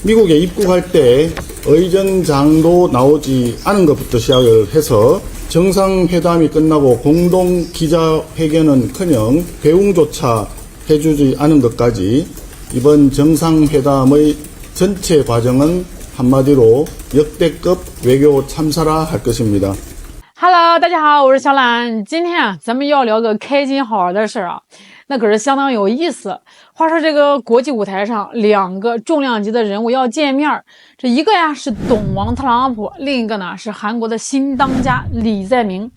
미국에 입국할 때 의전장도 나오지 않은 것부터 시작을 해서 정상회담이 끝나고 공동 기자회견은커녕 배웅조차 해주지 않은 것까지 이번 정상회담의 전체 과정은 한마디로 역대급 외교 참사라 할 것입니다。 Hello， 大家好，我是小懒。今天啊，咱们要聊个开心好玩的事啊，那可是相当有意思。话说这个国际舞台上，两个重量级的人物要见面，这一个呀是董王特朗普，另一个呢是韩国的新当家李在明。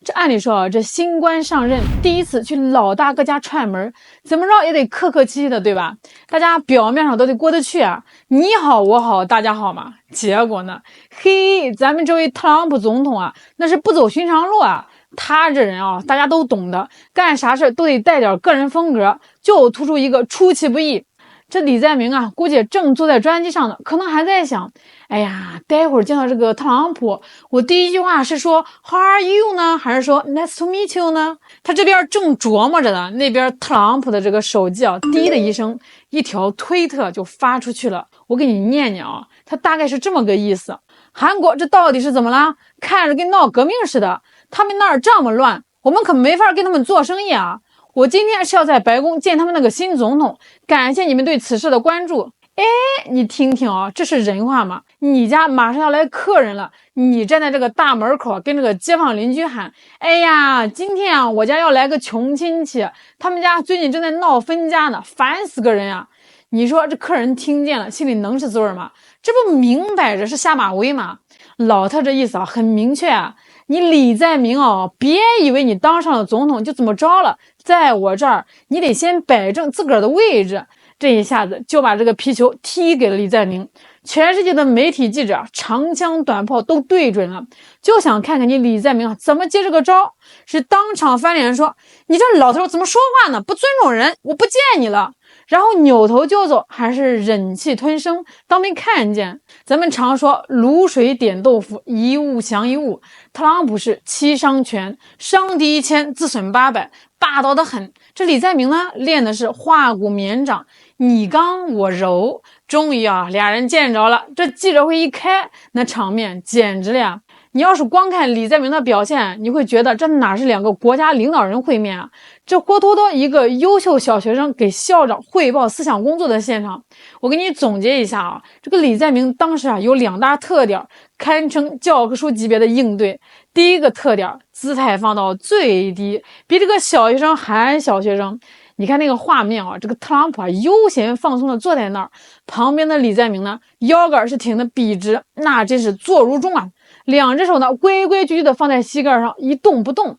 这按理说啊，这新官上任第一次去老大哥家串门，怎么着也得客客气气的，对吧？大家表面上都得过得去啊，你好我好大家好嘛。结果呢，嘿，咱们这位特朗普总统啊，那是不走寻常路啊。他这人啊，大家都懂得，干啥事都得带点个人风格，就突出一个出其不意。这李在明啊，估计正坐在专机上呢，可能还在想，哎呀，待会儿见到这个特朗普，我第一句话是说 How are you 呢，还是说 Nice to meet you 呢？他这边正琢磨着呢，那边特朗普的这个手机啊，滴的一声，一条推特就发出去了。我给你念念啊，他大概是这么个意思：韩国这到底是怎么了？看着跟闹革命似的，他们那儿这么乱，我们可没法跟他们做生意啊。我今天是要在白宫见他们那个新总统，感谢你们对此事的关注。哎，你听听啊，这是人话吗？你家马上要来客人了，你站在这个大门口跟这个街坊邻居喊，哎呀，今天啊我家要来个穷亲戚，他们家最近正在闹分家呢，烦死个人啊。你说这客人听见了心里能是滋味吗？这不明摆着是下马威吗？老特这意思啊很明确啊，你李在明哦，别以为你当上了总统就怎么着了，在我这儿你得先摆正自个儿的位置。这一下子就把这个皮球踢给了李在明，全世界的媒体记者长枪短炮都对准了，就想看看你李在明怎么接这个招。是当场翻脸说，你这老头怎么说话呢？不尊重人，我不见你了。然后扭头就走，还是忍气吞声当没看见。咱们常说卤水点豆腐，一物降一物，特朗普是七伤拳，伤敌1000自损800，霸道的很。这李在明呢，练的是化骨绵掌，你刚我柔。终于啊，俩人见着了。这记者会一开，那场面简直了呀！你要是光看李在明的表现，你会觉得这哪是两个国家领导人会面啊，这活脱脱一个优秀小学生给校长汇报思想工作的现场。我给你总结一下啊，这个李在明当时啊有2大特点，堪称教科书级别的应对。第一个特点，姿态放到最低，比这个小学生还小学生。你看那个画面啊，这个特朗普啊悠闲放松的坐在那儿，旁边的李在明呢腰杆是挺的笔直，那真是坐如钟啊。2只手呢规规矩矩的放在膝盖上一动不动，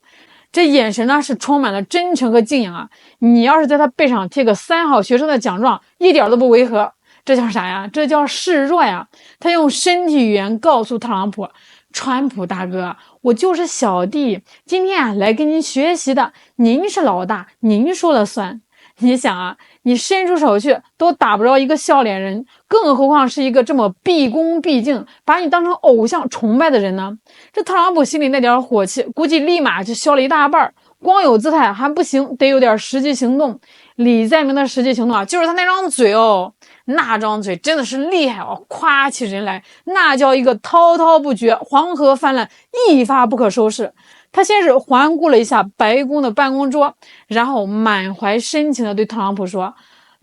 这眼神呢是充满了真诚和敬仰啊。你要是在他背上贴个3好学生的奖状，一点都不违和。这叫啥呀？这叫示弱呀。他用身体语言告诉特朗普，川普大哥，我就是小弟，今天啊来跟您学习的，您是老大，您说了算。你想啊，你伸出手去都打不着一个笑脸人，更何况是一个这么毕恭毕敬把你当成偶像崇拜的人呢？这特朗普心里那点火气估计立马就消了一大半，光有姿态还不行，得有点实际行动。李在明的实际行动啊，就是他那张嘴哦，那张嘴真的是厉害哦，夸起人来那叫一个滔滔不绝，黄河泛滥，一发不可收拾。他先是环顾了一下白宫的办公桌，然后满怀深情地对特朗普说，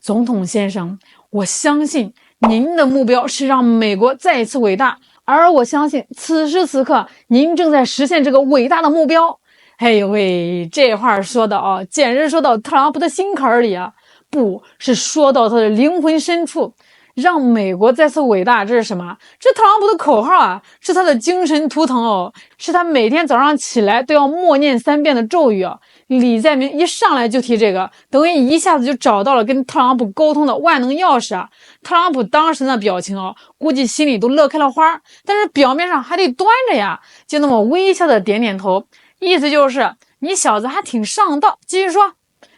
总统先生，我相信您的目标是让美国再一次伟大，而我相信此时此刻您正在实现这个伟大的目标。哎呦喂，这话说的啊，简直说到特朗普的心坎里啊，不是说到他的灵魂深处。让美国再次伟大，这是什么？这特朗普的口号啊，是他的精神图腾哦，是他每天早上起来都要默念3遍的咒语啊。李在明一上来就提这个，等于一下子就找到了跟特朗普沟通的万能钥匙啊。特朗普当时的表情哦，估计心里都乐开了花，但是表面上还得端着呀，就那么微笑的点点头，意思就是你小子还挺上道，继续说。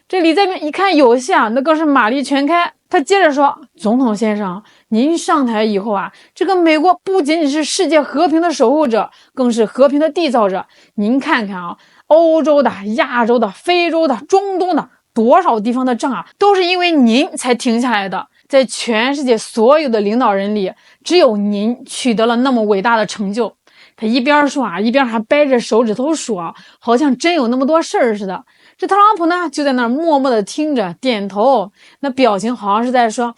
这李在明一看有戏啊，那更是马力全开。他接着说，总统先生，您上台以后啊，这个美国不仅仅是世界和平的守护者，更是和平的缔造者。您看看啊，欧洲的、亚洲的、非洲的、中东的，多少地方的仗啊，都是因为您才停下来的。在全世界所有的领导人里，只有您取得了那么伟大的成就。他一边说啊，一边还掰着手指头数，好像真有那么多事儿似的。这特朗普呢，就在那儿默默的听着，点头，那表情好像是在说：“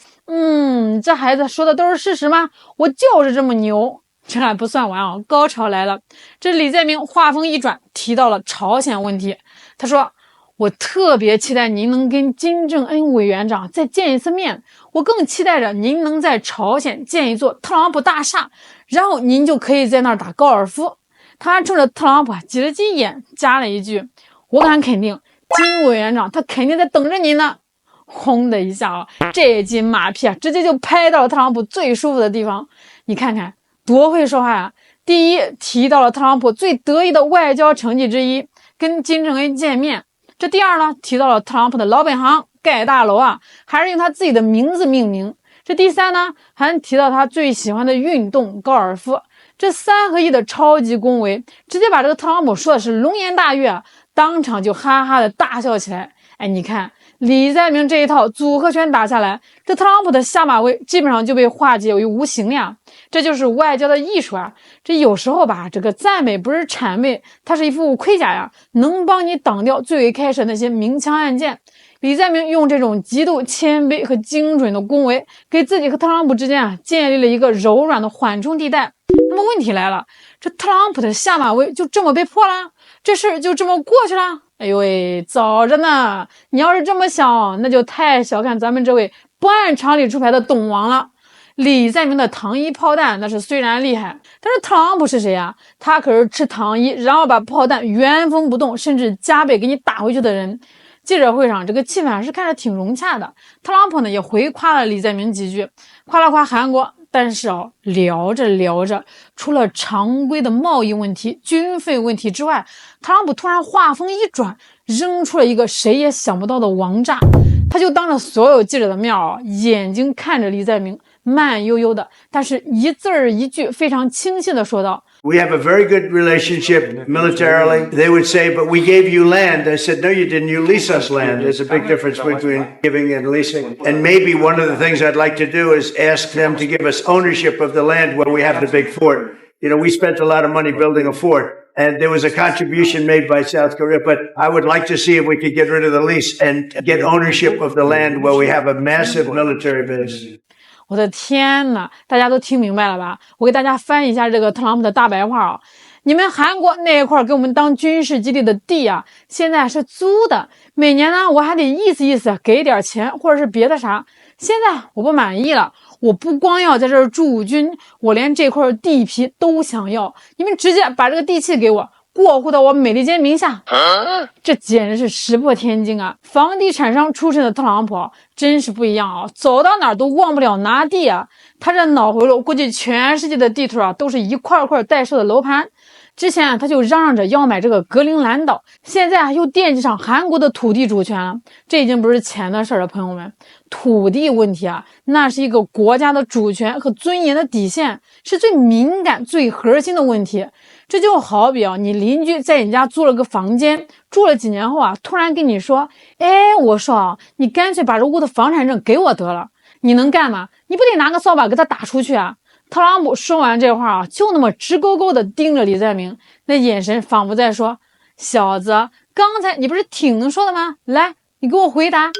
这孩子说的都是事实吗？我就是这么牛。”这还不算完啊，高潮来了。这李在明话锋一转，提到了朝鲜问题。他说：“我特别期待您能跟金正恩委员长再见一次面，我更期待着您能在朝鲜建一座特朗普大厦，然后您就可以在那儿打高尔夫。”他还冲着特朗普挤了挤眼，加了一句：“我敢肯定，金委员长他肯定在等着您呢。”轰的一下啊，这斤马屁直接就拍到了特朗普最舒服的地方。你看看多会说话啊！第一，提到了特朗普最得意的外交成绩之一，跟金正恩见面。这第二呢，提到了特朗普的老本行盖大楼啊，还是用他自己的名字命名。这第三呢，还提到他最喜欢的运动高尔夫。这3合1的超级恭维，直接把这个特朗普说的是龙颜大悦，当场就哈哈的大笑起来。哎，你看李在明这一套组合拳打下来，这特朗普的下马威基本上就被化解为无形呀。这就是外交的艺术啊！这有时候吧，这个赞美不是谄媚，它是一副盔甲呀，能帮你挡掉最为开始那些明枪暗箭。李在明用这种极度谦卑和精准的恭维，给自己和特朗普之间建立了一个柔软的缓冲地带。那么问题来了，这特朗普的下马威就这么被破了？这事就这么过去了？哎呦喂，早着呢！你要是这么想，那就太小看咱们这位不按常理出牌的董王了。李在明的糖衣炮弹那是虽然厉害，但是特朗普是谁啊？他可是吃糖衣，然后把炮弹原封不动，甚至加倍给你打回去的人。记者会上，这个气氛是看着挺融洽的。特朗普呢也回夸了李在明几句，夸了夸韩国。但是聊着聊着，除了常规的贸易问题、军费问题之外，特朗普突然话锋一转，扔出了一个谁也想不到的王炸。他就当着所有记者的面眼睛看着李在明，慢悠悠的，但是一字儿一句非常清晰的说道：“We have a very good relationship militarily. They would say, but we gave you land. I said, no, you didn't. You lease us land. There's a big difference between giving and leasing. And maybe one of the things I'd like to do is ask them to give us ownership of the land where we have the big fort. You know, we spent a lot of money building a fort.And there was a contribution made by South Korea, but I would like to see if we could get rid of the lease and get ownership of the land where we have a massive military base.” 我的天哪，大家都听明白了吧？我给大家翻译一下这个特朗普的大白话你们韩国那一块给我们当军事基地的地现在是租的，每年呢我还得意思意思给点钱或者是别的啥。现在我不满意了，我不光要在这儿驻军，我连这块地皮都想要，你们直接把这个地契给我，过户到我美利坚名下。这简直是石破天惊啊！房地产商出身的特朗普真是不一样走到哪儿都忘不了拿地他这脑回路估计全世界的地图都是一块块待售的楼盘。之前他就嚷嚷着要买这个格陵兰岛，现在又惦记上韩国的土地主权了。这已经不是钱的事了，朋友们，土地问题那是一个国家的主权和尊严的底线，是最敏感最核心的问题。这就好比你邻居在你家租了个房间，住了几年后突然跟你说，我说你干脆把这屋的房产证给我得了，你能干吗？你不得拿个扫把给他打出去特朗普说完这话就那么直勾勾的盯着李在明，那眼神仿佛在说，小子，刚才你不是挺能说的吗？来，你给我回答。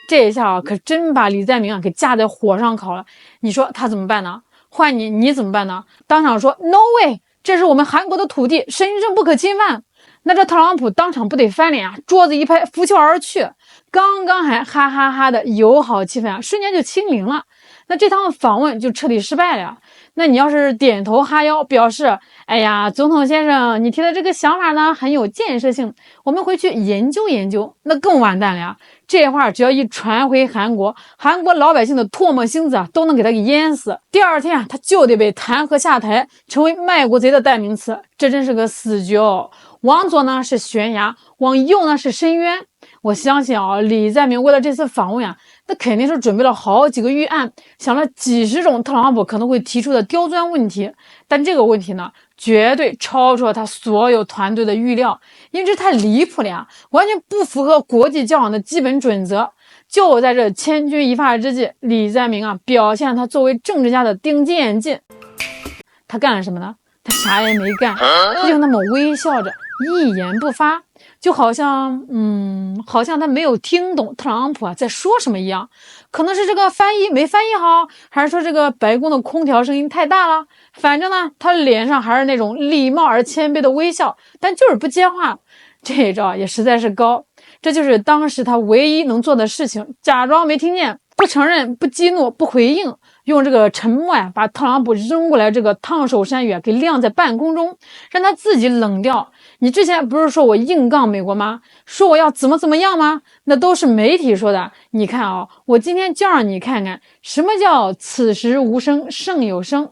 这一下可真把李在明给架在火上烤了。你说他怎么办呢？换你怎么办呢？当场说 No way， 这是我们韩国的土地，神圣不可侵犯。那这特朗普当场不得翻脸桌子一拍，拂袖而去。刚刚还哈哈哈的友好气氛瞬间就清零了。那这趟访问就彻底失败了那你要是点头哈腰表示，哎呀，总统先生，你提的这个想法呢很有建设性，我们回去研究研究，那更完蛋了这话只要一传回韩国，韩国老百姓的唾沫星子都能给他给淹死。第二天他就得被弹劾下台，成为卖国贼的代名词。这真是个死局往左呢是悬崖，往右呢是深渊。我相信李在明为了这次访问那肯定是准备了好几个预案，想了几十种特朗普可能会提出的刁钻问题。但这个问题呢，绝对超出了他所有团队的预料，因为这太离谱了完全不符合国际交往的基本准则。就在这千钧一发之际，李在明啊表现了他作为政治家的顶级演技。他干了什么呢？他啥也没干，他就那么微笑着，一言不发，就好像他没有听懂特朗普在说什么一样。可能是这个翻译没翻译好，还是说这个白宫的空调声音太大了。反正呢，他脸上还是那种礼貌而谦卑的微笑，但就是不接话。这一招也实在是高，这就是当时他唯一能做的事情，假装没听见，不承认，不激怒，不回应，用这个沉默把特朗普扔过来这个烫手山芋给晾在半空中，让他自己冷掉。你之前不是说我硬杠美国吗？说我要怎么样吗？那都是媒体说的。你看啊，我今天就让你看看什么叫此时无声胜有声。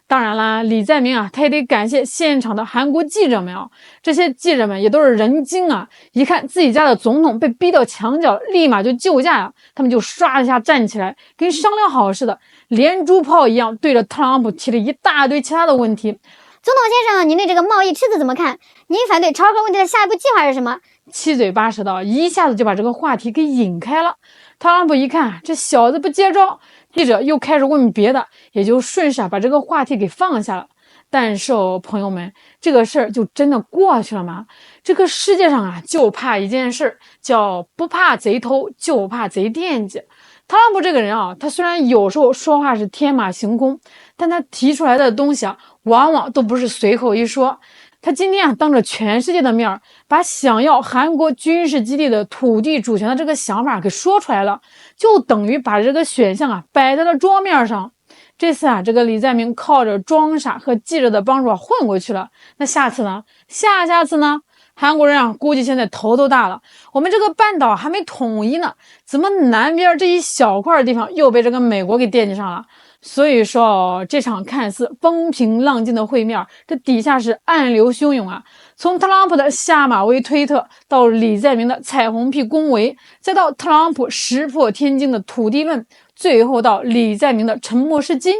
当然啦，李在明啊，他也得感谢现场的韩国记者们啊，这些记者们也都是人精啊，一看自己家的总统被逼到墙角，立马就救驾呀，他们就唰一下站起来，跟商量好似的，连珠炮一样对着特朗普提了一大堆其他的问题。总统先生，您对这个贸易赤字怎么看？您反对超核问题的下一步计划是什么？七嘴八舌的，一下子就把这个话题给引开了。特朗普一看这小子不接招，记者又开始问别的，也就顺势把这个话题给放下了。但是朋友们，这个事儿就真的过去了吗？这个世界上啊，就怕一件事，叫不怕贼偷，就怕贼惦记。特朗普这个人啊，他虽然有时候说话是天马行空，但他提出来的东西啊，往往都不是随口一说。他今天啊，当着全世界的面把想要韩国军事基地的土地主权的这个想法给说出来了，就等于把这个选项啊摆在了桌面上。这次啊，这个李在明靠着装傻和记者的帮助混过去了。那下次呢？下次呢？韩国人啊，估计现在头都大了。我们这个半岛还没统一呢，怎么南边这一小块地方又被这个美国给惦记上了？所以说，这场看似风平浪静的会面，这底下是暗流汹涌啊！从特朗普的下马威推特，到李在明的彩虹屁恭维，再到特朗普石破天惊的土地论，最后到李在明的沉默是金。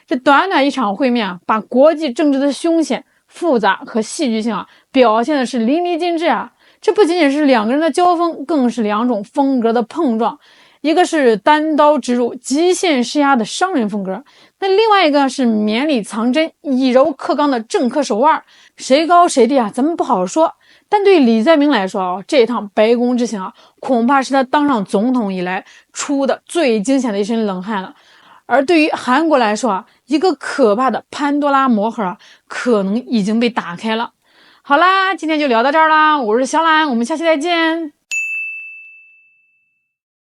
这短短一场会面啊，把国际政治的凶险、复杂和戏剧性啊，表现的是淋漓尽致啊！这不仅仅是两个人的交锋，更是两种风格的碰撞。一个是单刀直入、极限施压的商人风格，那另外一个是绵里藏针、以柔克刚的政客手腕，谁高谁低啊，咱们不好说。但对李在明来说啊，这趟白宫之行啊，恐怕是他当上总统以来出的最惊险的一身冷汗了。而对于韩国来说啊，一个可怕的潘多拉魔盒啊，可能已经被打开了。好啦，今天就聊到这儿啦，我是小懒，我们下期再见。